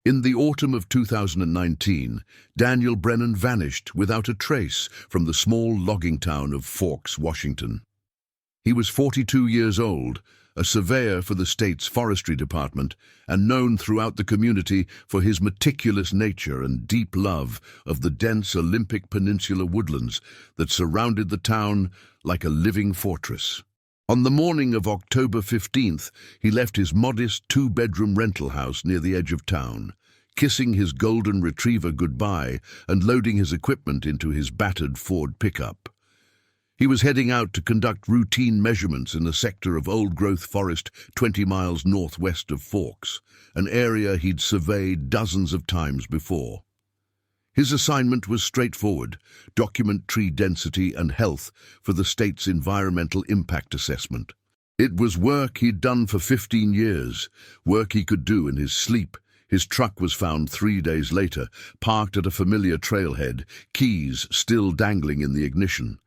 In the autumn of 2019, Daniel Brennan vanished without a trace from the small logging town of Forks, Washington. He was 42 years old, a surveyor for the state's forestry department, and known throughout the community for his meticulous nature and deep love of the dense Olympic Peninsula woodlands that surrounded the town like a living fortress. On the morning of October 15th, he left his modest two-bedroom rental house near the edge of town, kissing his golden retriever goodbye and loading his equipment into his battered Ford pickup. He was heading out to conduct routine measurements in a sector of old-growth forest 20 miles northwest of Forks, an area he'd surveyed dozens of times before. His assignment was straightforward: document tree density and health for the state's environmental impact assessment. It was work he'd done for 15 years, work he could do in his sleep. His truck was found 3 days later, parked at a familiar trailhead, keys still dangling in the ignition.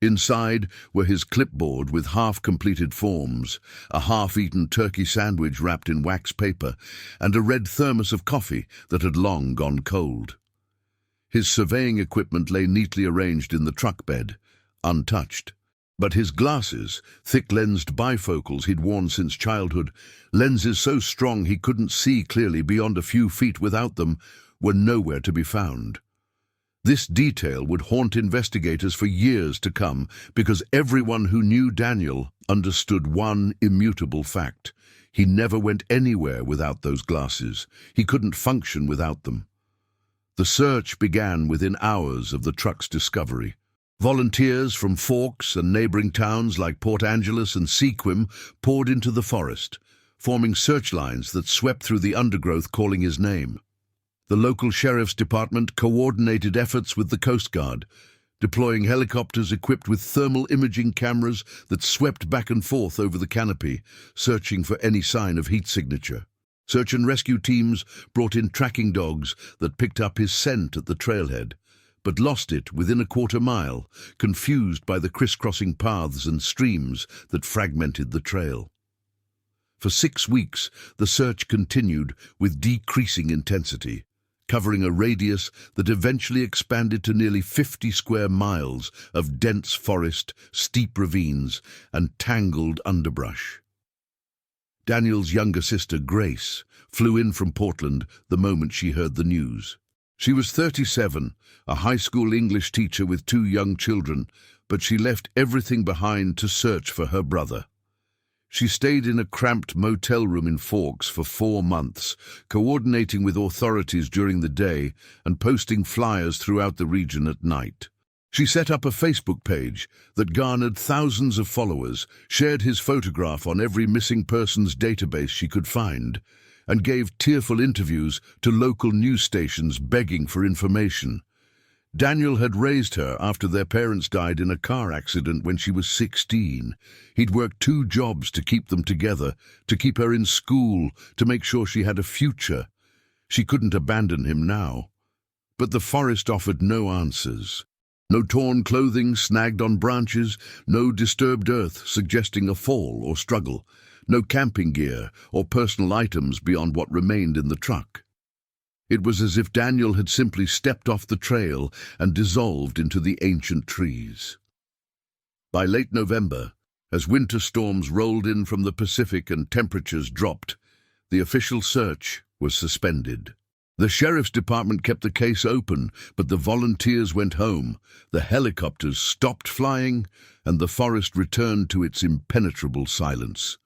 Inside were his clipboard with half-completed forms, a half-eaten turkey sandwich wrapped in wax paper, and a red thermos of coffee that had long gone cold. His surveying equipment lay neatly arranged in the truck bed, untouched. But his glasses, thick-lensed bifocals he'd worn since childhood, lenses so strong he couldn't see clearly beyond a few feet without them, were nowhere to be found. This detail would haunt investigators for years to come, because everyone who knew Daniel understood one immutable fact: he never went anywhere without those glasses. He couldn't function without them. The search began within hours of the truck's discovery. Volunteers from Forks and neighboring towns like Port Angeles and Sequim poured into the forest, forming search lines that swept through the undergrowth calling his name. The local sheriff's department coordinated efforts with the Coast Guard, deploying helicopters equipped with thermal imaging cameras that swept back and forth over the canopy, searching for any sign of heat signature. Search and rescue teams brought in tracking dogs that picked up his scent at the trailhead, but lost it within a quarter mile, confused by the crisscrossing paths and streams that fragmented the trail. For 6 weeks, the search continued with decreasing intensity, covering a radius that eventually expanded to nearly 50 square miles of dense forest, steep ravines, and tangled underbrush. Daniel's younger sister, Grace, flew in from Portland the moment she heard the news. She was 37, a high school English teacher with 2 young children, but she left everything behind to search for her brother. She stayed in a cramped motel room in Forks for 4 months, coordinating with authorities during the day and posting flyers throughout the region at night. She set up a Facebook page that garnered thousands of followers, shared his photograph on every missing persons database she could find, and gave tearful interviews to local news stations begging for information. Daniel had raised her after their parents died in a car accident when she was 16. He'd worked 2 jobs to keep them together, to keep her in school, to make sure she had a future. She couldn't abandon him now. But the forest offered no answers. No torn clothing snagged on branches, no disturbed earth suggesting a fall or struggle, no camping gear or personal items beyond what remained in the truck. It was as if Daniel had simply stepped off the trail and dissolved into the ancient trees. By late November, as winter storms rolled in from the Pacific and temperatures dropped, the official search was suspended. The sheriff's department kept the case open, but the volunteers went home, the helicopters stopped flying, and the forest returned to its impenetrable silence.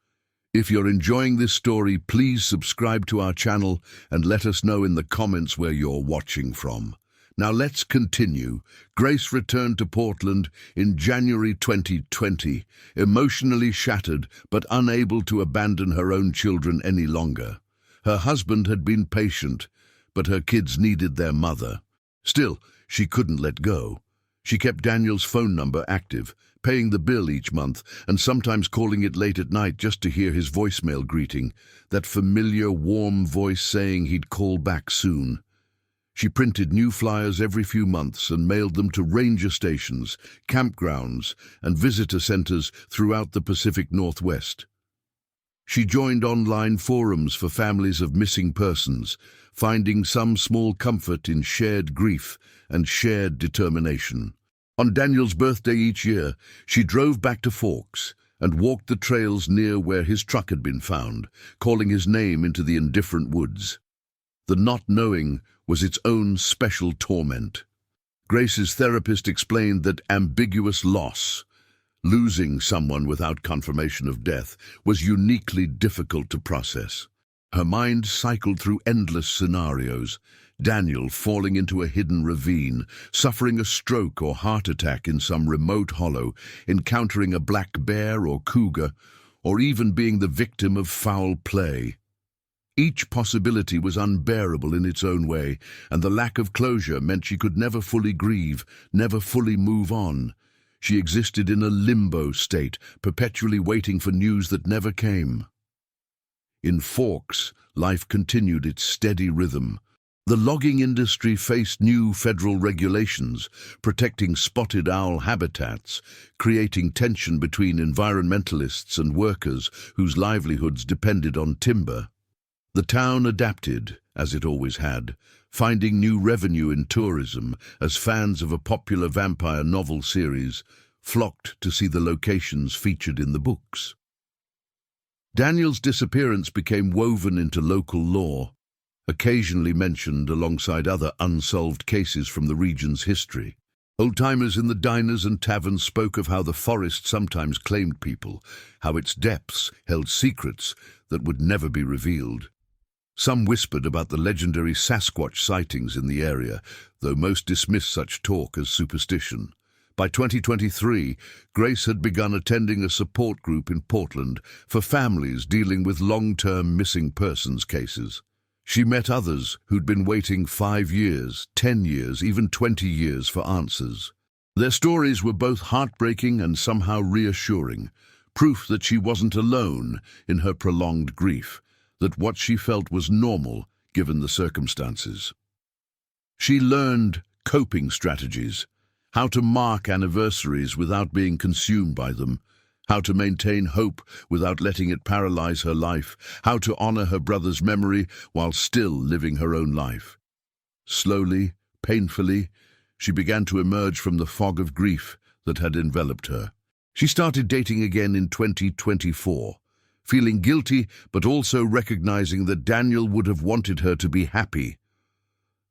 If you're enjoying this story, please subscribe to our channel and let us know in the comments where you're watching from. Now let's continue. Grace returned to Portland in January 2020, emotionally shattered but unable to abandon her own children any longer. Her husband had been patient, but her kids needed their mother. Still, she couldn't let go. She kept Daniel's phone number active, paying the bill each month and sometimes calling it late at night just to hear his voicemail greeting, that familiar, warm voice saying he'd call back soon. She printed new flyers every few months and mailed them to ranger stations, campgrounds, and visitor centers throughout the Pacific Northwest. She joined online forums for families of missing persons, finding some small comfort in shared grief and shared determination. On Daniel's birthday each year, she drove back to Forks and walked the trails near where his truck had been found, calling his name into the indifferent woods. The not knowing was its own special torment. Grace's therapist explained that ambiguous loss, losing someone without confirmation of death, was uniquely difficult to process. Her mind cycled through endless scenarios: Daniel falling into a hidden ravine, suffering a stroke or heart attack in some remote hollow, encountering a black bear or cougar, or even being the victim of foul play. Each possibility was unbearable in its own way, and the lack of closure meant she could never fully grieve, never fully move on. She existed in a limbo state, perpetually waiting for news that never came. In Forks, life continued its steady rhythm. The logging industry faced new federal regulations, protecting spotted owl habitats, creating tension between environmentalists and workers whose livelihoods depended on timber. The town adapted, as it always had, finding new revenue in tourism as fans of a popular vampire novel series flocked to see the locations featured in the books. Daniel's disappearance became woven into local law, occasionally mentioned alongside other unsolved cases from the region's history. Old-timers in the diners and taverns spoke of how the forest sometimes claimed people, how its depths held secrets that would never be revealed. Some whispered about the legendary Sasquatch sightings in the area, though most dismissed such talk as superstition. By 2023, Grace had begun attending a support group in Portland for families dealing with long-term missing persons cases. She met others who'd been waiting 5 years, 10 years, even 20 years for answers. Their stories were both heartbreaking and somehow reassuring, proof that she wasn't alone in her prolonged grief, that what she felt was normal given the circumstances. She learned coping strategies, how to mark anniversaries without being consumed by them, how to maintain hope without letting it paralyze her life, how to honor her brother's memory while still living her own life. Slowly, painfully, she began to emerge from the fog of grief that had enveloped her. She started dating again in 2024, feeling guilty but also recognizing that Daniel would have wanted her to be happy.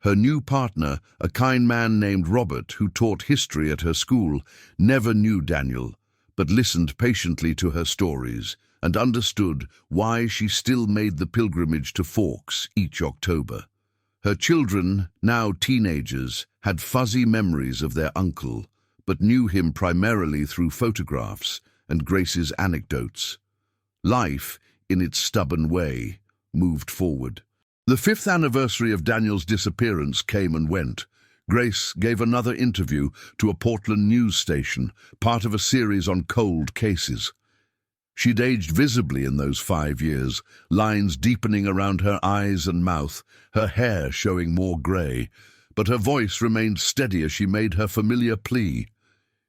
Her new partner, a kind man named Robert who taught history at her school, never knew Daniel, but listened patiently to her stories and understood why she still made the pilgrimage to Forks each October. Her children, now teenagers, had fuzzy memories of their uncle, but knew him primarily through photographs and Grace's anecdotes. Life, in its stubborn way, moved forward. The 5th anniversary of Daniel's disappearance came and went. Grace gave another interview to a Portland news station, part of a series on cold cases. She'd aged visibly in those 5 years, lines deepening around her eyes and mouth, her hair showing more grey, but her voice remained steady as she made her familiar plea.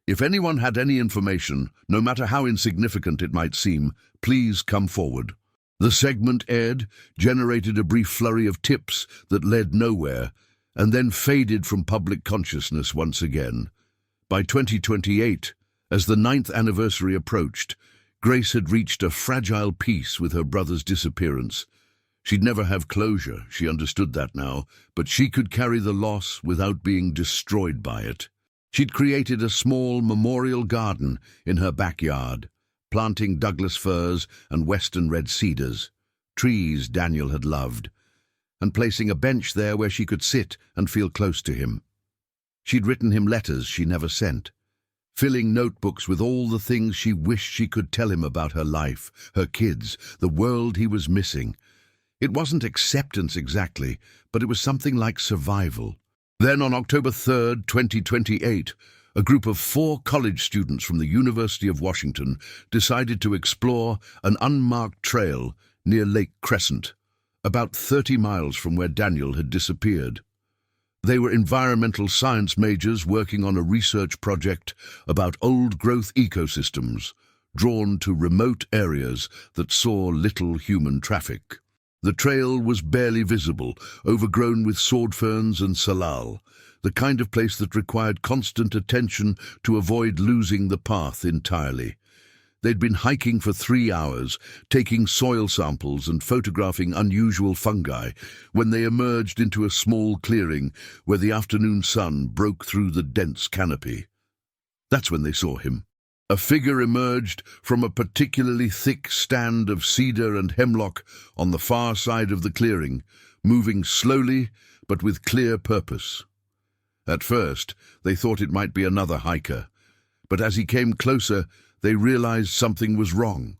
If anyone had any information, no matter how insignificant it might seem, please come forward. The segment aired, generated a brief flurry of tips that led nowhere, and then faded from public consciousness once again. By 2028, as the 9th anniversary approached, Grace had reached a fragile peace with her brother's disappearance. She'd never have closure, she understood that now, but she could carry the loss without being destroyed by it. She'd created a small memorial garden in her backyard, planting Douglas firs and western red cedars, trees Daniel had loved, and placing a bench there where she could sit and feel close to him. She'd written him letters she never sent, filling notebooks with all the things she wished she could tell him about her life, her kids, the world he was missing. It wasn't acceptance exactly, but it was something like survival. Then on October 3rd, 2028, a group of 4 college students from the University of Washington decided to explore an unmarked trail near Lake Crescent, about 30 miles from where Daniel had disappeared. They were environmental science majors working on a research project about old-growth ecosystems, drawn to remote areas that saw little human traffic. The trail was barely visible, overgrown with sword ferns and salal, the kind of place that required constant attention to avoid losing the path entirely. They'd been hiking for 3 hours, taking soil samples and photographing unusual fungi, when they emerged into a small clearing where the afternoon sun broke through the dense canopy. That's when they saw him. A figure emerged from a particularly thick stand of cedar and hemlock on the far side of the clearing, moving slowly but with clear purpose. At first, they thought it might be another hiker, but as he came closer, they realized something was wrong.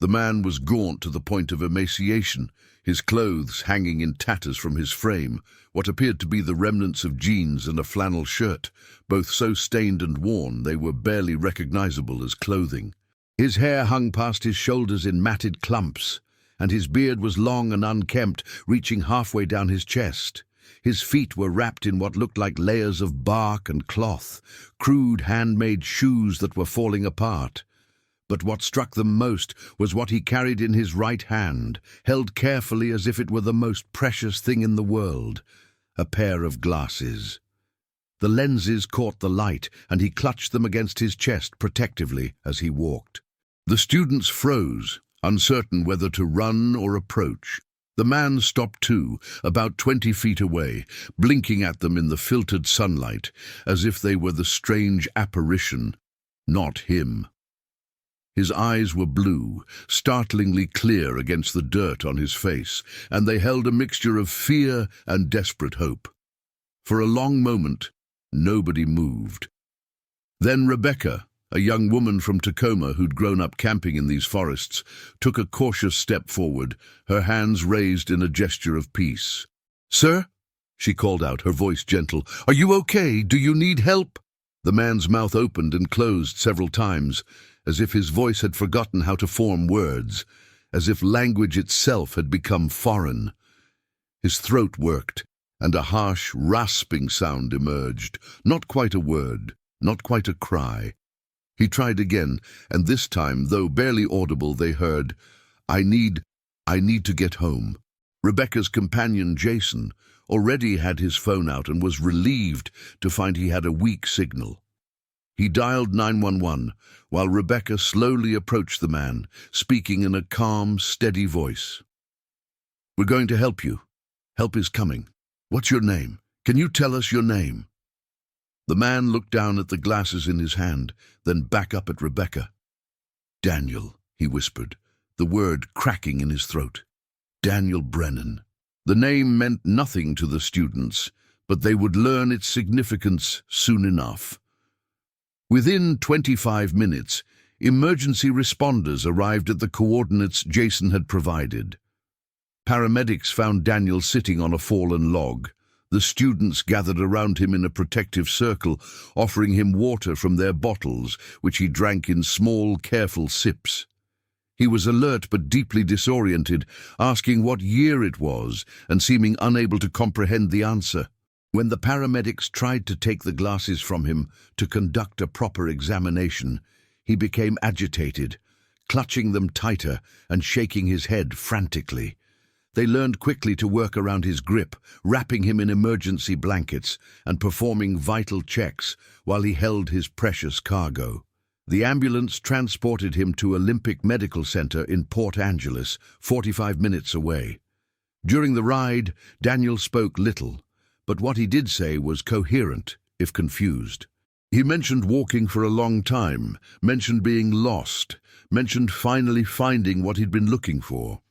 The man was gaunt to the point of emaciation, his clothes hanging in tatters from his frame, what appeared to be the remnants of jeans and a flannel shirt, both so stained and worn they were barely recognizable as clothing. His hair hung past his shoulders in matted clumps, and his beard was long and unkempt, reaching halfway down his chest. His feet were wrapped in what looked like layers of bark and cloth, crude handmade shoes that were falling apart. But what struck them most was what he carried in his right hand, held carefully as if it were the most precious thing in the world, a pair of glasses. The lenses caught the light, and he clutched them against his chest protectively as he walked. The students froze, uncertain whether to run or approach. The man stopped too, about 20 feet away, blinking at them in the filtered sunlight, as if they were the strange apparition, not him. His eyes were blue, startlingly clear against the dirt on his face, and they held a mixture of fear and desperate hope. For a long moment, nobody moved. Then Rebecca, a young woman from Tacoma who'd grown up camping in these forests, took a cautious step forward, her hands raised in a gesture of peace. "Sir?" she called out, her voice gentle. "Are you okay? Do you need help?" The man's mouth opened and closed several times, as if his voice had forgotten how to form words, as if language itself had become foreign. His throat worked, and a harsh, rasping sound emerged, not quite a word, not quite a cry. He tried again, and this time, though barely audible, they heard, I need to get home." Rebecca's companion, Jason, already had his phone out and was relieved to find he had a weak signal. He dialed 911, while Rebecca slowly approached the man, speaking in a calm, steady voice. "We're going to help you. Help is coming. What's your name? Can you tell us your name?" The man looked down at the glasses in his hand, then back up at Rebecca. "Daniel," he whispered, the word cracking in his throat. "Daniel Brennan." The name meant nothing to the students, but they would learn its significance soon enough. Within 25 minutes, emergency responders arrived at the coordinates Jason had provided. Paramedics found Daniel sitting on a fallen log. The students gathered around him in a protective circle, offering him water from their bottles, which he drank in small, careful sips. He was alert but deeply disoriented, asking what year it was and seeming unable to comprehend the answer. When the paramedics tried to take the glasses from him to conduct a proper examination, he became agitated, clutching them tighter and shaking his head frantically. They learned quickly to work around his grip, wrapping him in emergency blankets and performing vital checks while he held his precious cargo. The ambulance transported him to Olympic Medical Center in Port Angeles, 45 minutes away. During the ride, Daniel spoke little, but what he did say was coherent, if confused. He mentioned walking for a long time, mentioned being lost, mentioned finally finding what he'd been looking for.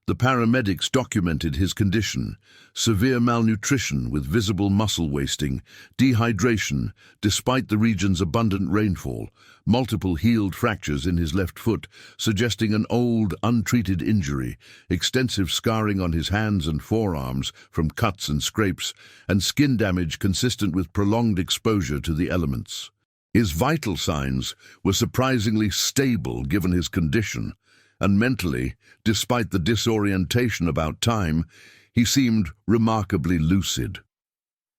The paramedics documented his condition: severe malnutrition with visible muscle wasting, dehydration despite the region's abundant rainfall, multiple healed fractures in his left foot, suggesting an old, untreated injury, extensive scarring on his hands and forearms from cuts and scrapes, and skin damage consistent with prolonged exposure to the elements. His vital signs were surprisingly stable given his condition, and mentally, despite the disorientation about time, he seemed remarkably lucid.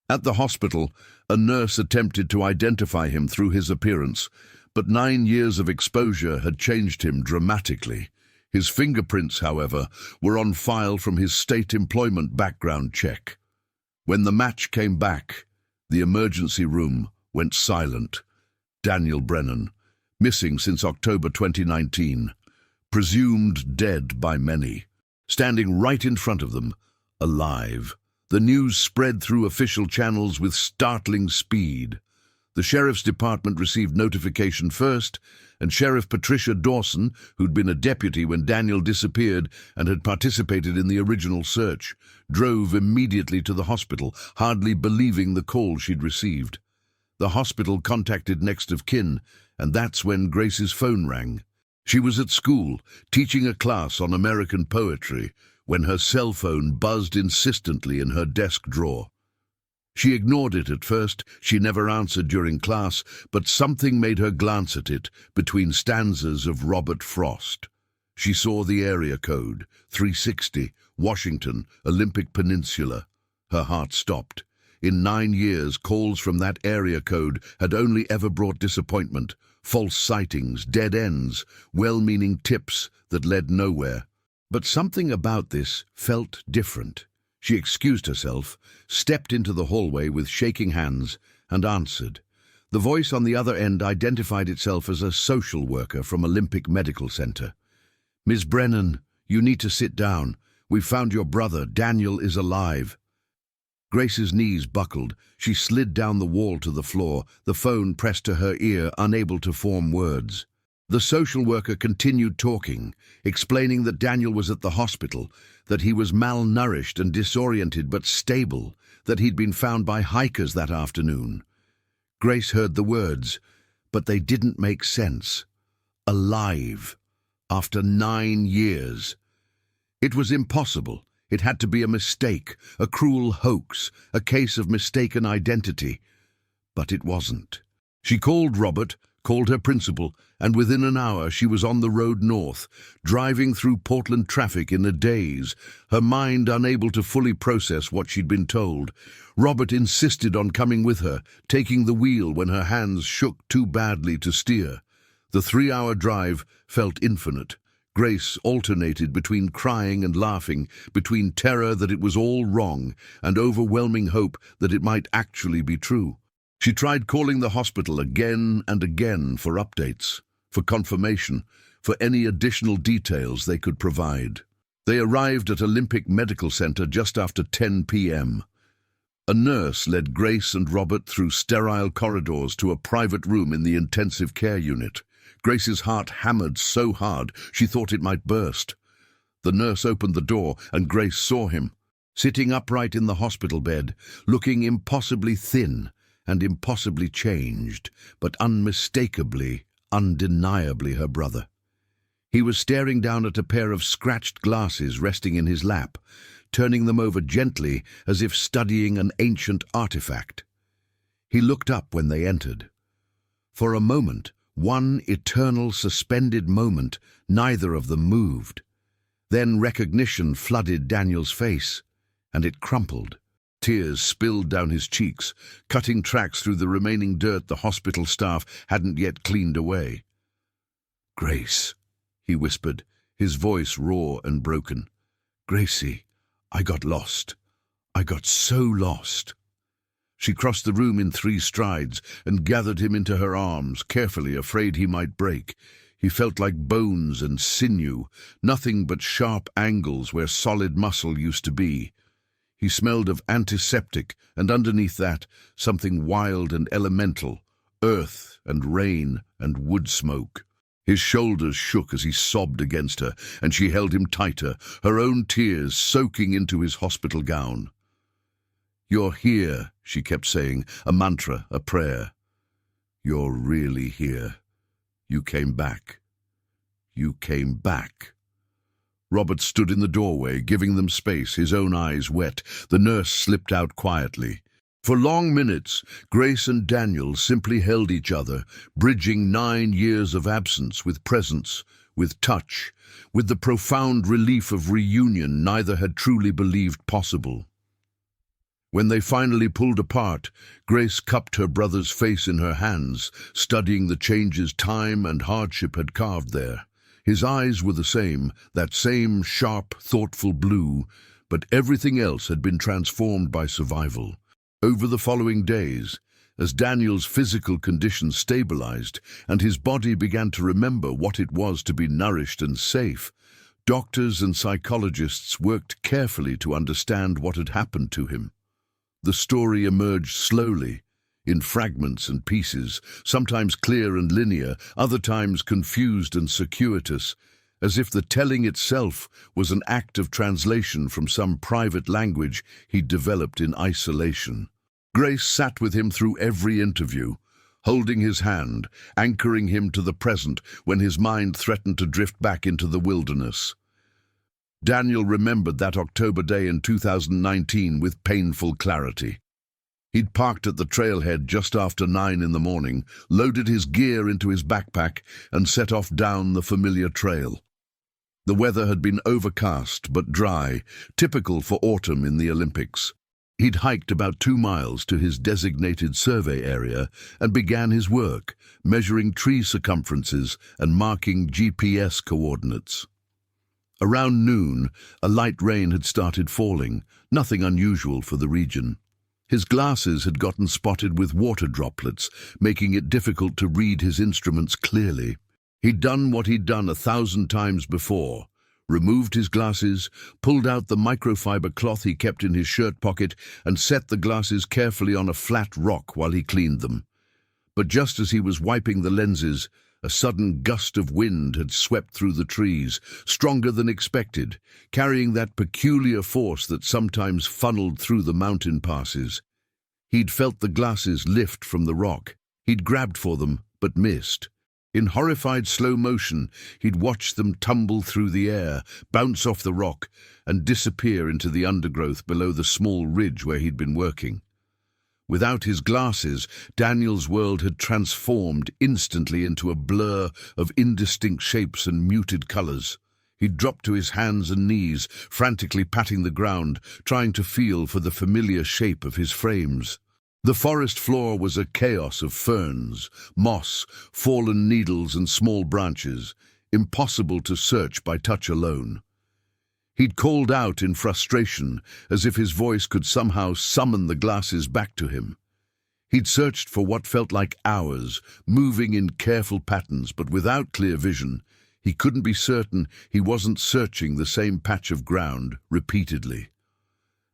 At the hospital, a nurse attempted to identify him through his appearance, But 9 years of exposure had changed him dramatically. His fingerprints, however, were on file from his state employment background check. When the match came back, the emergency room went silent. Daniel Brennan, missing since October 2019, presumed dead by many. Standing right in front of them, alive. The news spread through official channels with startling speed. The Sheriff's Department received notification first, and Sheriff Patricia Dawson, who'd been a deputy when Daniel disappeared and had participated in the original search, drove immediately to the hospital, hardly believing the call she'd received. The hospital contacted next of kin, and that's when Grace's phone rang. She was at school, teaching a class on American poetry, when her cell phone buzzed insistently in her desk drawer. She ignored it at first. She never answered during class, but something made her glance at it between stanzas of Robert Frost. She saw the area code, 360, Washington, Olympic Peninsula. Her heart stopped. In 9 years, calls from that area code had only ever brought disappointment, false sightings, dead ends, well-meaning tips that led nowhere. But something about this felt different. She excused herself, stepped into the hallway with shaking hands, and answered. The voice on the other end identified itself as a social worker from Olympic Medical Center. "Ms. Brennan, you need to sit down. We've found your brother. Daniel is alive." Grace's knees buckled. She slid down the wall to the floor, the phone pressed to her ear, unable to form words. The social worker continued talking, explaining that Daniel was at the hospital, that he was malnourished and disoriented but stable, that he'd been found by hikers that afternoon. Grace heard the words, but they didn't make sense. Alive. After 9 years. It was impossible. It had to be a mistake, a cruel hoax, a case of mistaken identity. But it wasn't. She called Robert, called her principal, and within an hour she was on the road north, driving through Portland traffic in a daze, her mind unable to fully process what she'd been told. Robert insisted on coming with her, taking the wheel when her hands shook too badly to steer. The 3-hour drive felt infinite. Grace alternated between crying and laughing, between terror that it was all wrong and overwhelming hope that it might actually be true. She tried calling the hospital again and again for updates, for confirmation, for any additional details they could provide. They arrived at Olympic Medical Center just after 10 p.m. A nurse led Grace and Robert through sterile corridors to a private room in the intensive care unit. Grace's heart hammered so hard she thought it might burst. The nurse opened the door and Grace saw him, sitting upright in the hospital bed, looking impossibly thin and impossibly changed, but unmistakably, undeniably her brother. He was staring down at a pair of scratched glasses resting in his lap, turning them over gently as if studying an ancient artifact. He looked up when they entered. For a moment, one eternal suspended moment, neither of them moved. Then recognition flooded Daniel's face, and it crumpled. Tears spilled down his cheeks, cutting tracks through the remaining dirt the hospital staff hadn't yet cleaned away. "Grace," he whispered, his voice raw and broken. "Gracie, I got lost. I got so lost." She crossed the room in 3 strides and gathered him into her arms, carefully, afraid he might break. He felt like bones and sinew, nothing but sharp angles where solid muscle used to be. He smelled of antiseptic, and underneath that, something wild and elemental, earth and rain and wood smoke. His shoulders shook as he sobbed against her, and she held him tighter, her own tears soaking into his hospital gown. "You're here," she kept saying, a mantra, a prayer. "You're really here. You came back. You came back." Robert stood in the doorway, giving them space, his own eyes wet. The nurse slipped out quietly. For long minutes, Grace and Daniel simply held each other, bridging 9 years of absence with presence, with touch, with the profound relief of reunion neither had truly believed possible. When they finally pulled apart, Grace cupped her brother's face in her hands, studying the changes time and hardship had carved there. His eyes were the same, that same sharp, thoughtful blue, but everything else had been transformed by survival. Over the following days, as Daniel's physical condition stabilized and his body began to remember what it was to be nourished and safe, doctors and psychologists worked carefully to understand what had happened to him. The story emerged slowly, in fragments and pieces, sometimes clear and linear, other times confused and circuitous, as if the telling itself was an act of translation from some private language he'd developed in isolation. Grace sat with him through every interview, holding his hand, anchoring him to the present when his mind threatened to drift back into the wilderness. Daniel remembered that October day in 2019 with painful clarity. He'd parked at the trailhead just after 9 in the morning, loaded his gear into his backpack, and set off down the familiar trail. The weather had been overcast but dry, typical for autumn in the Olympics. He'd hiked about 2 miles to his designated survey area and began his work, measuring tree circumferences and marking GPS coordinates. Around noon, a light rain had started falling, nothing unusual for the region. His glasses had gotten spotted with water droplets, making it difficult to read his instruments clearly. He'd done what he'd done 1,000 times before, removed his glasses, pulled out the microfiber cloth he kept in his shirt pocket, and set the glasses carefully on a flat rock while he cleaned them. But just as he was wiping the lenses, a sudden gust of wind had swept through the trees, stronger than expected, carrying that peculiar force that sometimes funneled through the mountain passes. He'd felt the glasses lift from the rock. He'd grabbed for them, but missed. In horrified slow motion, he'd watched them tumble through the air, bounce off the rock, and disappear into the undergrowth below the small ridge where he'd been working. Without his glasses, Daniel's world had transformed instantly into a blur of indistinct shapes and muted colors. He dropped to his hands and knees, frantically patting the ground, trying to feel for the familiar shape of his frames. The forest floor was a chaos of ferns, moss, fallen needles and small branches, impossible to search by touch alone. He'd called out in frustration, as if his voice could somehow summon the glasses back to him. He'd searched for what felt like hours, moving in careful patterns, but without clear vision. He couldn't be certain he wasn't searching the same patch of ground repeatedly.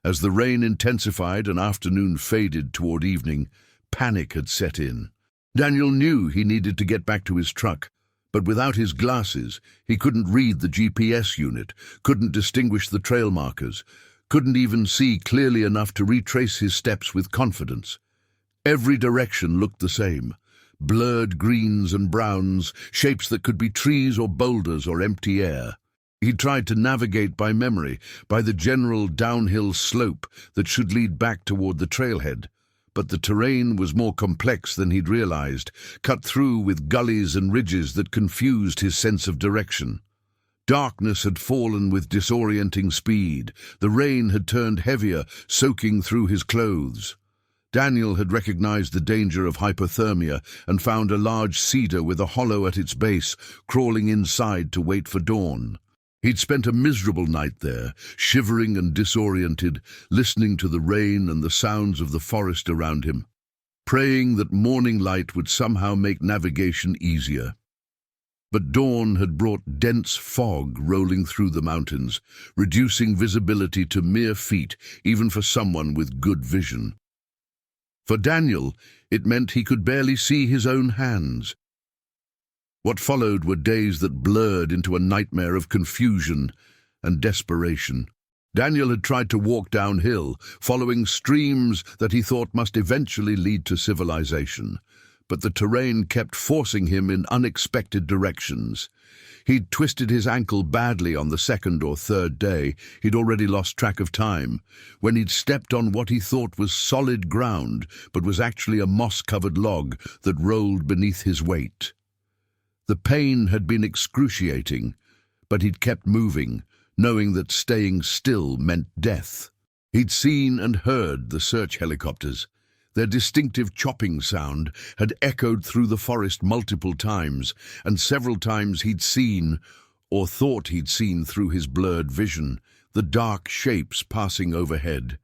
As the rain intensified and afternoon faded toward evening, panic had set in. Daniel knew he needed to get back to his truck, but without his glasses, he couldn't read the GPS unit, couldn't distinguish the trail markers, couldn't even see clearly enough to retrace his steps with confidence. Every direction looked the same. Blurred greens and browns, shapes that could be trees or boulders or empty air. He tried to navigate by memory, by the general downhill slope that should lead back toward the trailhead. But the terrain was more complex than he'd realized, cut through with gullies and ridges that confused his sense of direction. Darkness had fallen with disorienting speed. The rain had turned heavier, soaking through his clothes. Daniel had recognized the danger of hypothermia and found a large cedar with a hollow at its base, crawling inside to wait for dawn. He'd spent a miserable night there, shivering and disoriented, listening to the rain and the sounds of the forest around him, praying that morning light would somehow make navigation easier. But dawn had brought dense fog rolling through the mountains, reducing visibility to mere feet, even for someone with good vision. For Daniel, it meant he could barely see his own hands. What followed were days that blurred into a nightmare of confusion and desperation. Daniel had tried to walk downhill, following streams that he thought must eventually lead to civilization, but the terrain kept forcing him in unexpected directions. He'd twisted his ankle badly on the 2nd or 3rd day. He'd already lost track of time, when he'd stepped on what he thought was solid ground, but was actually a moss-covered log that rolled beneath his weight. The pain had been excruciating, but he'd kept moving, knowing that staying still meant death. He'd seen and heard the search helicopters. Their distinctive chopping sound had echoed through the forest multiple times, and several times he'd seen, or thought he'd seen through his blurred vision, the dark shapes passing overhead.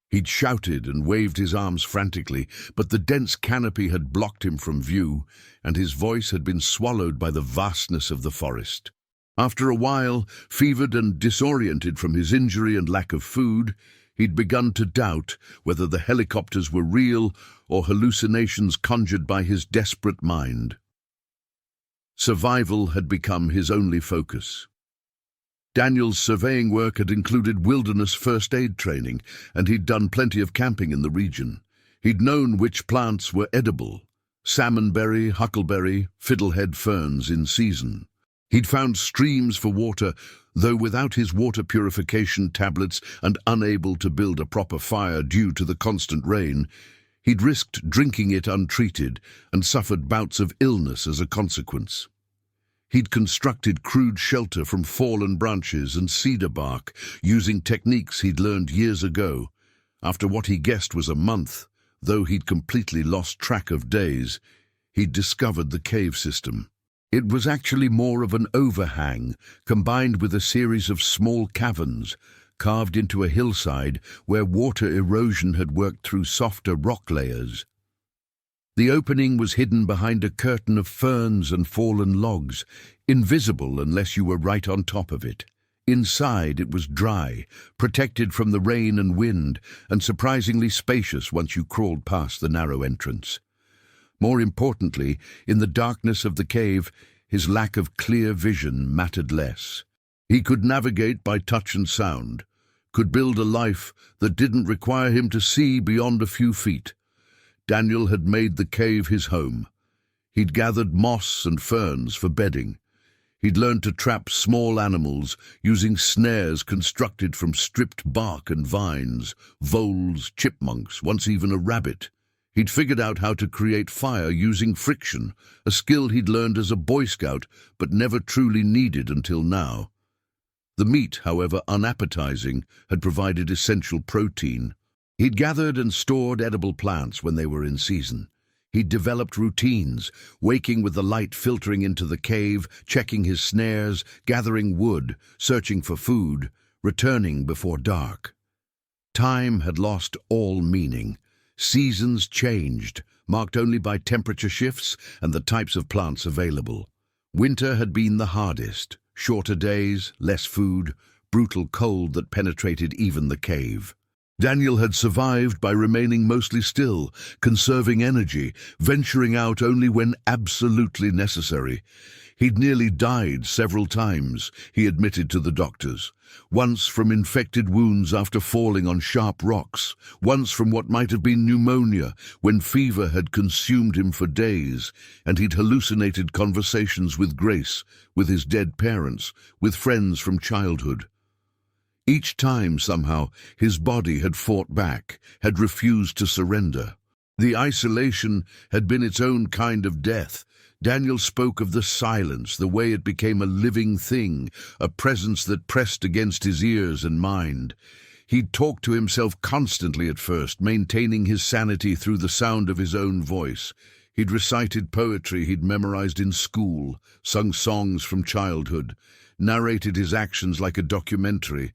He'd shouted and waved his arms frantically, but the dense canopy had blocked him from view, and his voice had been swallowed by the vastness of the forest. After a while, fevered and disoriented from his injury and lack of food, he'd begun to doubt whether the helicopters were real or hallucinations conjured by his desperate mind. Survival had become his only focus. Daniel's surveying work had included wilderness first aid training, and he'd done plenty of camping in the region. He'd known which plants were edible: salmonberry, huckleberry, fiddlehead ferns in season. He'd found streams for water, though without his water purification tablets and unable to build a proper fire due to the constant rain, he'd risked drinking it untreated and suffered bouts of illness as a consequence. He'd constructed crude shelter from fallen branches and cedar bark, using techniques he'd learned years ago. After what he guessed was a month, though he'd completely lost track of days, he'd discovered the cave system. It was actually more of an overhang, combined with a series of small caverns, carved into a hillside where water erosion had worked through softer rock layers. The opening was hidden behind a curtain of ferns and fallen logs, invisible unless you were right on top of it. Inside it was dry, protected from the rain and wind, and surprisingly spacious once you crawled past the narrow entrance. More importantly, in the darkness of the cave, his lack of clear vision mattered less. He could navigate by touch and sound, could build a life that didn't require him to see beyond a few feet. Daniel had made the cave his home. He'd gathered moss and ferns for bedding. He'd learned to trap small animals using snares constructed from stripped bark and vines, voles, chipmunks, once even a rabbit. He'd figured out how to create fire using friction, a skill he'd learned as a Boy Scout but never truly needed until now. The meat, however unappetizing, had provided essential protein. He'd gathered and stored edible plants when they were in season. He'd developed routines, waking with the light filtering into the cave, checking his snares, gathering wood, searching for food, returning before dark. Time had lost all meaning. Seasons changed, marked only by temperature shifts and the types of plants available. Winter had been the hardest: shorter days, less food, brutal cold that penetrated even the cave. Daniel had survived by remaining mostly still, conserving energy, venturing out only when absolutely necessary. He'd nearly died several times, he admitted to the doctors. Once from infected wounds after falling on sharp rocks, once from what might have been pneumonia when fever had consumed him for days, and he'd hallucinated conversations with Grace, with his dead parents, with friends from childhood. Each time, somehow, his body had fought back, had refused to surrender. The isolation had been its own kind of death. Daniel spoke of the silence, the way it became a living thing, a presence that pressed against his ears and mind. He'd talked to himself constantly at first, maintaining his sanity through the sound of his own voice. He'd recited poetry he'd memorized in school, sung songs from childhood, narrated his actions like a documentary.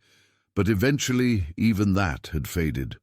But eventually, even that had faded.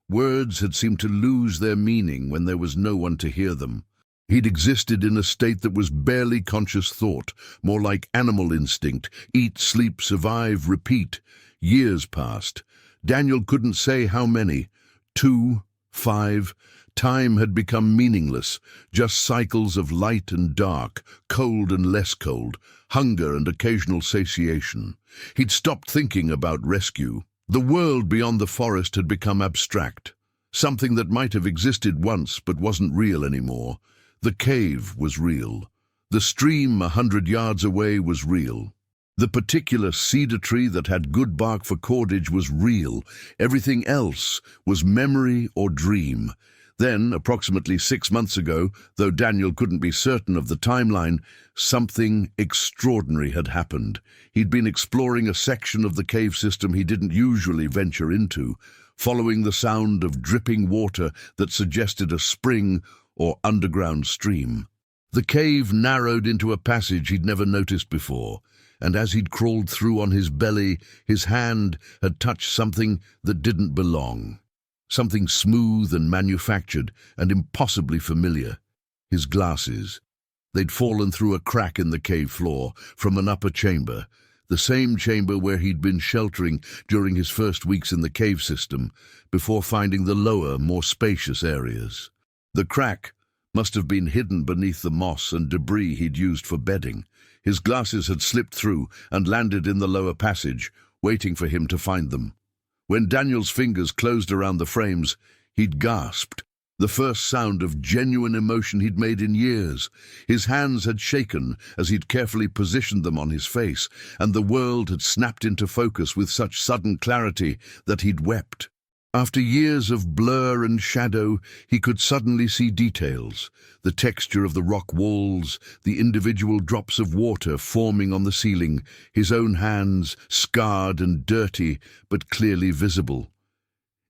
Words had seemed to lose their meaning when there was no one to hear them. He'd existed in a state that was barely conscious thought, more like animal instinct: eat, sleep, survive, repeat. Years passed. Daniel couldn't say how many. 2, 5. Time had become meaningless, just cycles of light and dark, cold and less cold, hunger and occasional satiation. He'd stopped thinking about rescue. The world beyond the forest had become abstract, something that might have existed once but wasn't real anymore. The cave was real. The stream 100 yards away was real. The particular cedar tree that had good bark for cordage was real. Everything else was memory or dream. Then, approximately 6 months ago, though Daniel couldn't be certain of the timeline, something extraordinary had happened. He'd been exploring a section of the cave system he didn't usually venture into, following the sound of dripping water that suggested a spring or underground stream. The cave narrowed into a passage he'd never noticed before, and as he'd crawled through on his belly, his hand had touched something that didn't belong. Something smooth and manufactured and impossibly familiar. His glasses. They'd fallen through a crack in the cave floor from an upper chamber, the same chamber where he'd been sheltering during his first weeks in the cave system, before finding the lower, more spacious areas. The crack must have been hidden beneath the moss and debris he'd used for bedding. His glasses had slipped through and landed in the lower passage, waiting for him to find them. When Daniel's fingers closed around the frames, he'd gasped, the first sound of genuine emotion he'd made in years. His hands had shaken as he'd carefully positioned them on his face, and the world had snapped into focus with such sudden clarity that he'd wept. After years of blur and shadow, he could suddenly see details, the texture of the rock walls, the individual drops of water forming on the ceiling, his own hands, scarred and dirty, but clearly visible.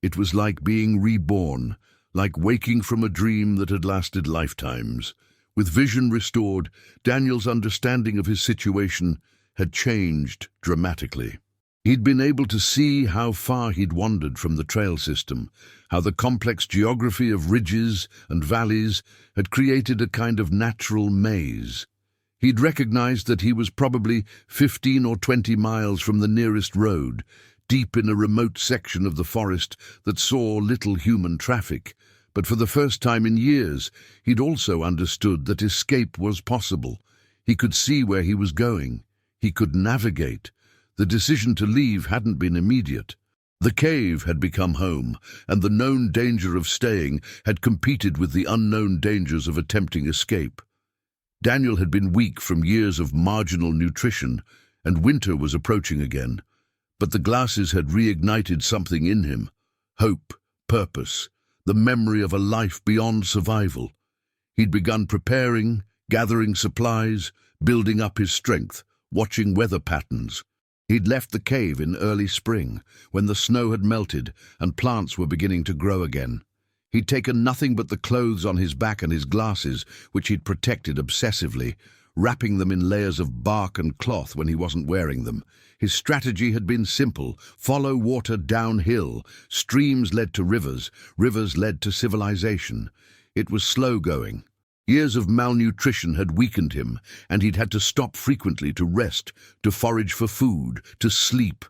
It was like being reborn, like waking from a dream that had lasted lifetimes. With vision restored, Daniel's understanding of his situation had changed dramatically. He'd been able to see how far he'd wandered from the trail system, how the complex geography of ridges and valleys had created a kind of natural maze. He'd recognized that he was probably 15 or 20 miles from the nearest road, deep in a remote section of the forest that saw little human traffic. But for the first time in years, he'd also understood that escape was possible. He could see where he was going. He could navigate. The decision to leave hadn't been immediate. The cave had become home, and the known danger of staying had competed with the unknown dangers of attempting escape. Daniel had been weak from years of marginal nutrition, and winter was approaching again. But the glasses had reignited something in him: hope, purpose, the memory of a life beyond survival. He'd begun preparing, gathering supplies, building up his strength, watching weather patterns. He'd left the cave in early spring, when the snow had melted and plants were beginning to grow again. He'd taken nothing but the clothes on his back and his glasses, which he'd protected obsessively, wrapping them in layers of bark and cloth when he wasn't wearing them. His strategy had been simple: follow water downhill. Streams led to rivers, rivers led to civilization. It was slow going. Years of malnutrition had weakened him, and he'd had to stop frequently to rest, to forage for food, to sleep.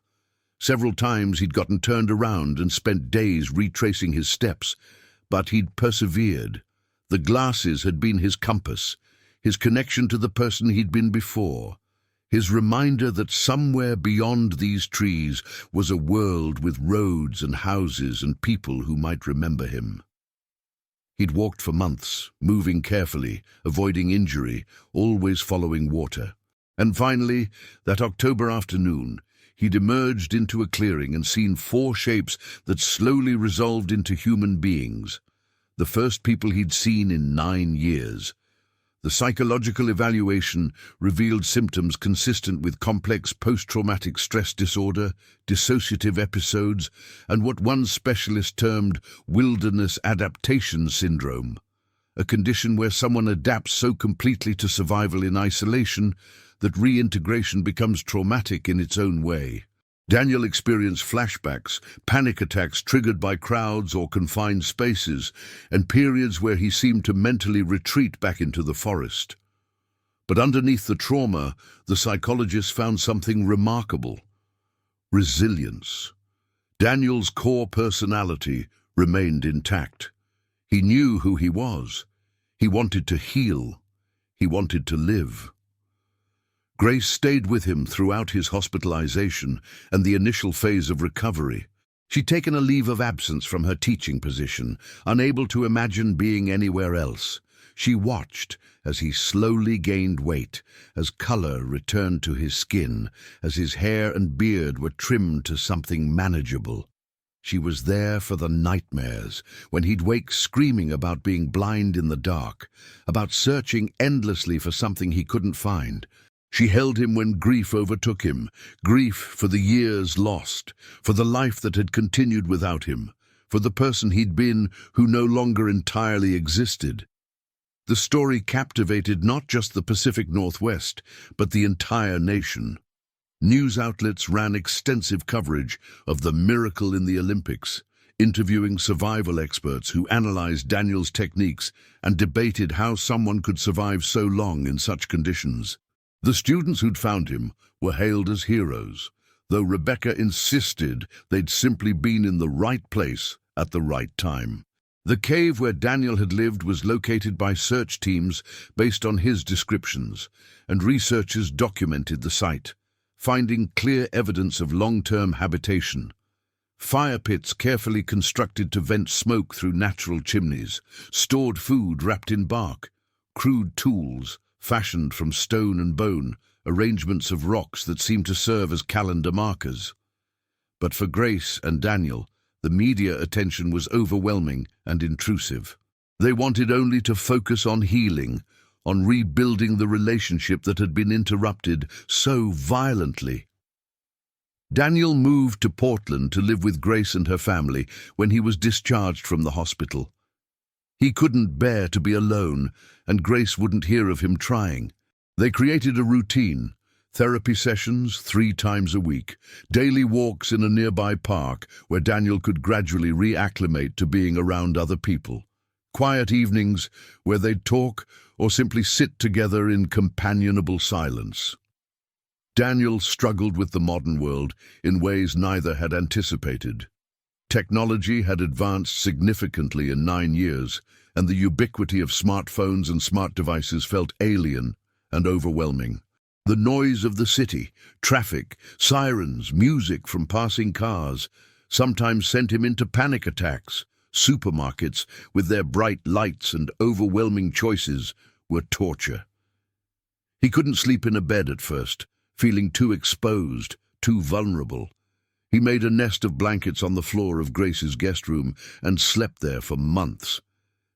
Several times he'd gotten turned around and spent days retracing his steps, but he'd persevered. The glasses had been his compass, his connection to the person he'd been before, his reminder that somewhere beyond these trees was a world with roads and houses and people who might remember him. He'd walked for months, moving carefully, avoiding injury, always following water. And finally, that October afternoon, he'd emerged into a clearing and seen 4 shapes that slowly resolved into human beings. The first people he'd seen in 9 years. The psychological evaluation revealed symptoms consistent with complex post-traumatic stress disorder, dissociative episodes, and what one specialist termed wilderness adaptation syndrome, a condition where someone adapts so completely to survival in isolation that reintegration becomes traumatic in its own way. Daniel experienced flashbacks, panic attacks triggered by crowds or confined spaces, and periods where he seemed to mentally retreat back into the forest. But underneath the trauma, the psychologist found something remarkable: resilience. Daniel's core personality remained intact. He knew who he was. He wanted to heal. He wanted to live. Grace stayed with him throughout his hospitalization and the initial phase of recovery. She'd taken a leave of absence from her teaching position, unable to imagine being anywhere else. She watched as he slowly gained weight, as color returned to his skin, as his hair and beard were trimmed to something manageable. She was there for the nightmares, when he'd wake screaming about being blind in the dark, about searching endlessly for something he couldn't find. She held him when grief overtook him, grief for the years lost, for the life that had continued without him, for the person he'd been who no longer entirely existed. The story captivated not just the Pacific Northwest, but the entire nation. News outlets ran extensive coverage of the miracle in the Olympics, interviewing survival experts who analyzed Daniel's techniques and debated how someone could survive so long in such conditions. The students who'd found him were hailed as heroes, though Rebecca insisted they'd simply been in the right place at the right time. The cave where Daniel had lived was located by search teams based on his descriptions, and researchers documented the site, finding clear evidence of long-term habitation. Fire pits carefully constructed to vent smoke through natural chimneys, stored food wrapped in bark, crude tools fashioned from stone and bone, arrangements of rocks that seemed to serve as calendar markers. But for Grace and Daniel, the media attention was overwhelming and intrusive. They wanted only to focus on healing, on rebuilding the relationship that had been interrupted so violently. Daniel moved to Portland to live with Grace and her family when he was discharged from the hospital. He couldn't bear to be alone, and Grace wouldn't hear of him trying. They created a routine: therapy sessions 3 times a week, daily walks in a nearby park where Daniel could gradually reacclimate to being around other people, quiet evenings where they'd talk or simply sit together in companionable silence. Daniel struggled with the modern world in ways neither had anticipated. Technology had advanced significantly in 9 years, and the ubiquity of smartphones and smart devices felt alien and overwhelming. The noise of the city, traffic, sirens, music from passing cars, sometimes sent him into panic attacks. Supermarkets, with their bright lights and overwhelming choices, were torture. He couldn't sleep in a bed at first, feeling too exposed, too vulnerable. He made a nest of blankets on the floor of Grace's guest room and slept there for months.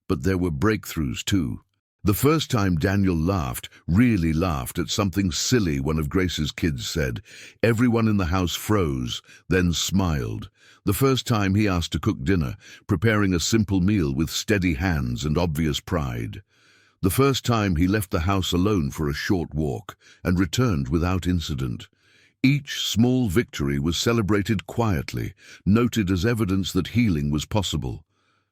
But there were breakthroughs too. The first time Daniel laughed, really laughed, at something silly one of Grace's kids said, everyone in the house froze, then smiled. The first time he asked to cook dinner, preparing a simple meal with steady hands and obvious pride. The first time he left the house alone for a short walk and returned without incident. Each small victory was celebrated quietly, noted as evidence that healing was possible.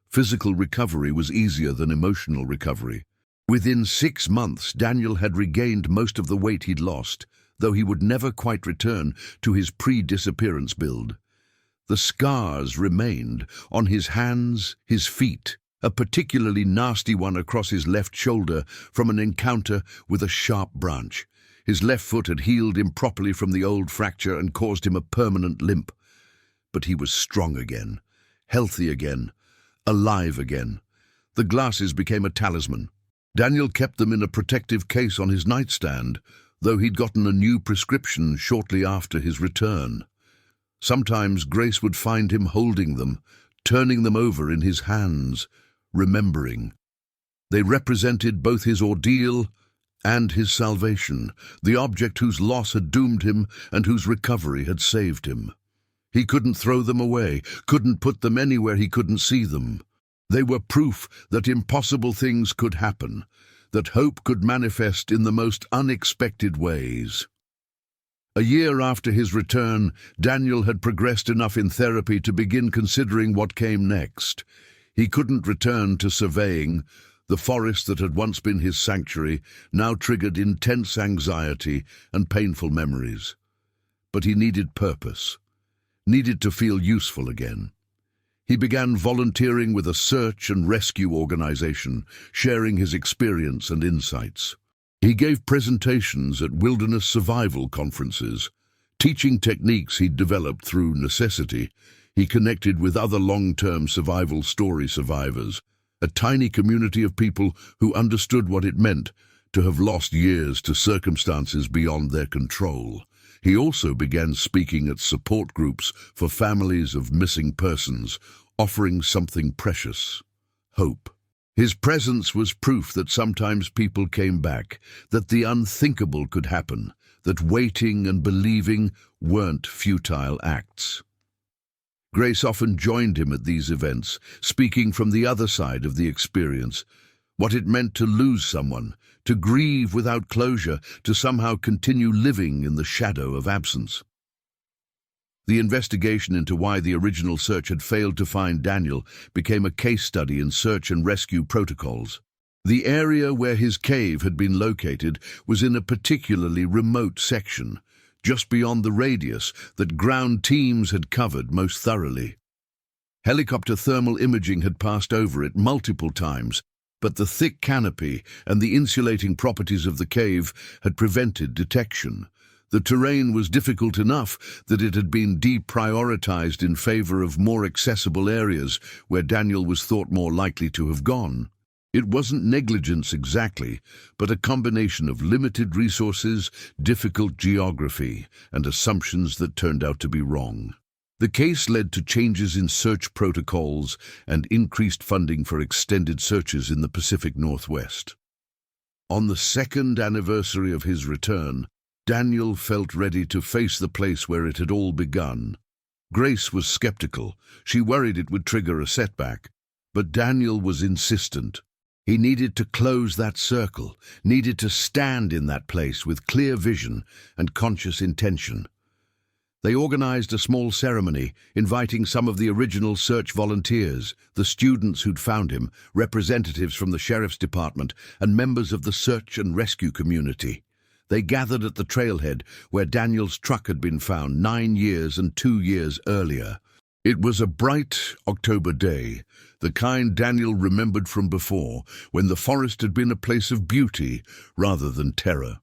Physical recovery was easier than emotional recovery. Within 6 months, Daniel had regained most of the weight he'd lost, though he would never quite return to his pre-disappearance build. The scars remained on his hands, his feet, a particularly nasty one across his left shoulder from an encounter with a sharp branch. His left foot had healed improperly from the old fracture and caused him a permanent limp. But he was strong again, healthy again, alive again. The glasses became a talisman. Daniel kept them in a protective case on his nightstand, though he'd gotten a new prescription shortly after his return. Sometimes Grace would find him holding them, turning them over in his hands, remembering. They represented both his ordeal and his salvation, the object whose loss had doomed him and whose recovery had saved him. He couldn't throw them away, couldn't put them anywhere he couldn't see them. They were proof that impossible things could happen, that hope could manifest in the most unexpected ways. A year after his return, Daniel had progressed enough in therapy to begin considering what came next. He couldn't return to surveying. The forest that had once been his sanctuary now triggered intense anxiety and painful memories. But he needed purpose, needed to feel useful again. He began volunteering with a search and rescue organization, sharing his experience and insights. He gave presentations at wilderness survival conferences, teaching techniques he'd developed through necessity. He connected with other long-term survival story survivors, a tiny community of people who understood what it meant to have lost years to circumstances beyond their control. He also began speaking at support groups for families of missing persons, offering something precious: hope. His presence was proof that sometimes people came back, that the unthinkable could happen, that waiting and believing weren't futile acts. Grace often joined him at these events, speaking from the other side of the experience, what it meant to lose someone, to grieve without closure, to somehow continue living in the shadow of absence. The investigation into why the original search had failed to find Daniel became a case study in search and rescue protocols. The area where his cave had been located was in a particularly remote section, just beyond the radius that ground teams had covered most thoroughly. Helicopter thermal imaging had passed over it multiple times, but the thick canopy and the insulating properties of the cave had prevented detection. The terrain was difficult enough that it had been deprioritized in favor of more accessible areas where Daniel was thought more likely to have gone. It wasn't negligence exactly, but a combination of limited resources, difficult geography, and assumptions that turned out to be wrong. The case led to changes in search protocols and increased funding for extended searches in the Pacific Northwest. On the second anniversary of his return, Daniel felt ready to face the place where it had all begun. Grace was skeptical. She worried it would trigger a setback. But Daniel was insistent. He needed to close that circle, needed to stand in that place with clear vision and conscious intention. They organized a small ceremony, inviting some of the original search volunteers, the students who'd found him, representatives from the sheriff's department, and members of the search and rescue community. They gathered at the trailhead where Daniel's truck had been found 9 years and 2 years earlier. It was a bright October day, the kind Daniel remembered from before, when the forest had been a place of beauty rather than terror.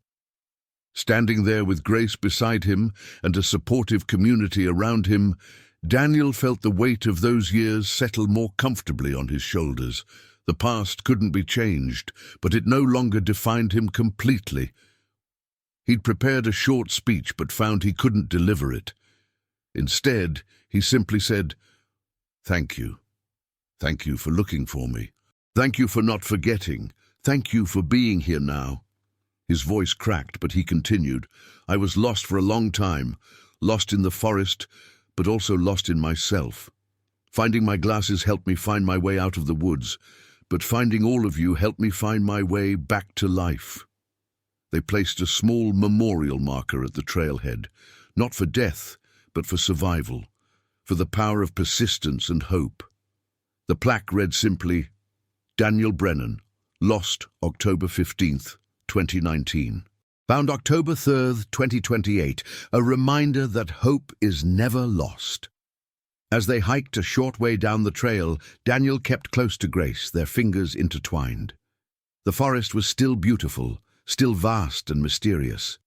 Standing there with Grace beside him and a supportive community around him, Daniel felt the weight of those years settle more comfortably on his shoulders. The past couldn't be changed, but it no longer defined him completely. He'd prepared a short speech but found he couldn't deliver it. Instead, he simply said, "Thank you. Thank you for looking for me. Thank you for not forgetting. Thank you for being here now." His voice cracked, but he continued, "I was lost for a long time, lost in the forest, but also lost in myself. Finding my glasses helped me find my way out of the woods, but finding all of you helped me find my way back to life." They placed a small memorial marker at the trailhead, not for death, but for survival, for the power of persistence and hope. The plaque read simply, "Daniel Brennan, lost October 15th, 2019. Found October 3rd, 2028, a reminder that hope is never lost." As they hiked a short way down the trail, Daniel kept close to Grace, their fingers intertwined. The forest was still beautiful, still vast and mysterious.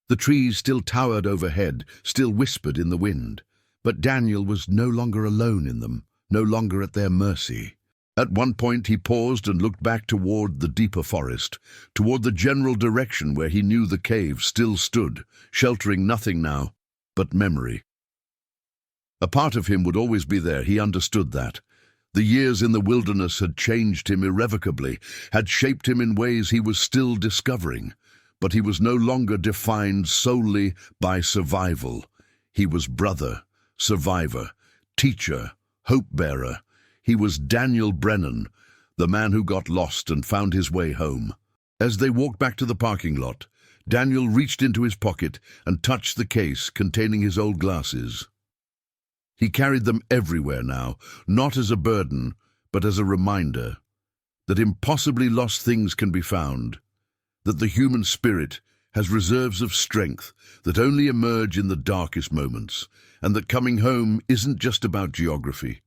The trees still towered overhead, still whispered in the wind. But Daniel was no longer alone in them, no longer at their mercy. At one point he paused and looked back toward the deeper forest, toward the general direction where he knew the cave still stood, sheltering nothing now but memory. A part of him would always be there, he understood that. The years in the wilderness had changed him irrevocably, had shaped him in ways he was still discovering. But he was no longer defined solely by survival. He was brother, survivor, teacher, hope-bearer. He was Daniel Brennan, the man who got lost and found his way home. As they walked back to the parking lot, Daniel reached into his pocket and touched the case containing his old glasses. He carried them everywhere now, not as a burden, but as a reminder that impossibly lost things can be found, that the human spirit has reserves of strength that only emerge in the darkest moments, and that coming home isn't just about geography.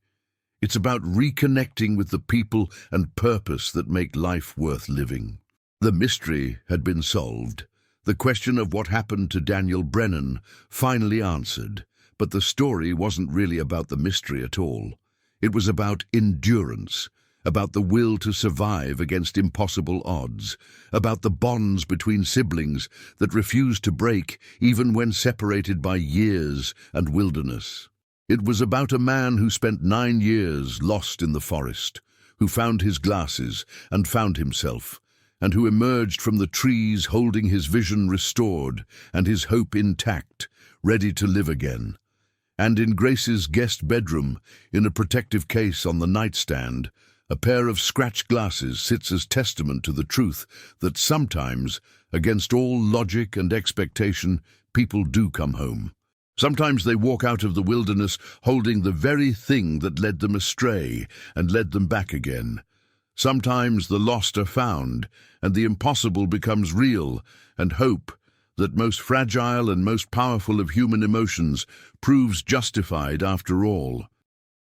It's about reconnecting with the people and purpose that make life worth living. The mystery had been solved. The question of what happened to Daniel Brennan finally answered. But the story wasn't really about the mystery at all. It was about endurance, about the will to survive against impossible odds, about the bonds between siblings that refuse to break even when separated by years and wilderness. It was about a man who spent 9 years lost in the forest, who found his glasses and found himself, and who emerged from the trees holding his vision restored and his hope intact, ready to live again. And in Grace's guest bedroom, in a protective case on the nightstand, a pair of scratched glasses sits as testament to the truth that sometimes, against all logic and expectation, people do come home. Sometimes they walk out of the wilderness holding the very thing that led them astray and led them back again. Sometimes the lost are found, and the impossible becomes real, and hope, that most fragile and most powerful of human emotions, proves justified after all.